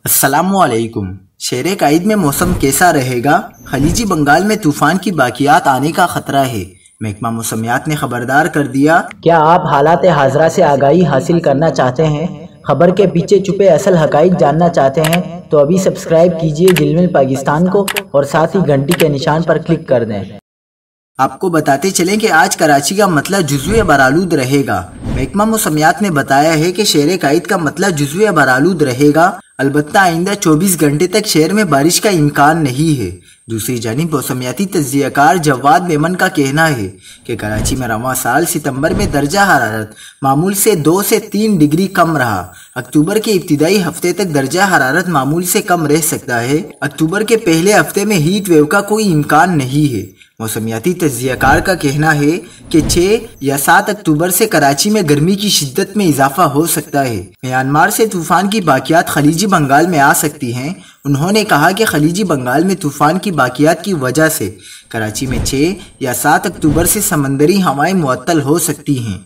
अस्सलामुअलैकुम। शेर कायद में मौसम कैसा रहेगा? खलीजी बंगाल में तूफान की बाकियात आने का खतरा है। महकमा मौसमियात ने खबरदार कर दिया। क्या आप हालात हाजरा से आगाही हासिल करना चाहते हैं? खबर के पीछे छुपे असल हकाइक जानना चाहते हैं तो अभी सब्सक्राइब कीजिए जिलमिल पाकिस्तान को और साथ ही घंटी के निशान पर क्लिक कर दें। आपको बताते चलें कि आज कराची का मतला जुज़्वे बरालूद रहेगा। महकमा मौसमियात ने बताया है कि शेर कायद का मतला जुज़्वे बरालूद रहेगा। अलबत्ता आइंदा 24 घंटे तक शहर में बारिश का इम्कान नहीं है। दूसरी जानिब मौसमियाती तज्जियाकार जवाद मेमन का कहना है कि कराची में रवां साल सितंबर में दर्जा हरारत मामूल से 2 से 3 डिग्री कम रहा। अक्टूबर के इब्तिदाई हफ्ते तक दर्जा हरारत मामूल से कम रह सकता है। अक्टूबर के पहले हफ्ते में हीट वेव का कोई इम्कान नहीं है। मौसमियाती तज्जियाकार का कहना है कि 6 या 7 अक्टूबर से कराची में गर्मी की शिद्दत में इजाफा हो सकता है। म्यांमार से तूफान की बाकियात खलीजी बंगाल में आ सकती हैं। उन्होंने कहा कि खलीजी बंगाल में तूफान की बाकियात की वजह से कराची में 6 या 7 अक्टूबर से समंदरी हवाएं मुअत्तल हो सकती हैं।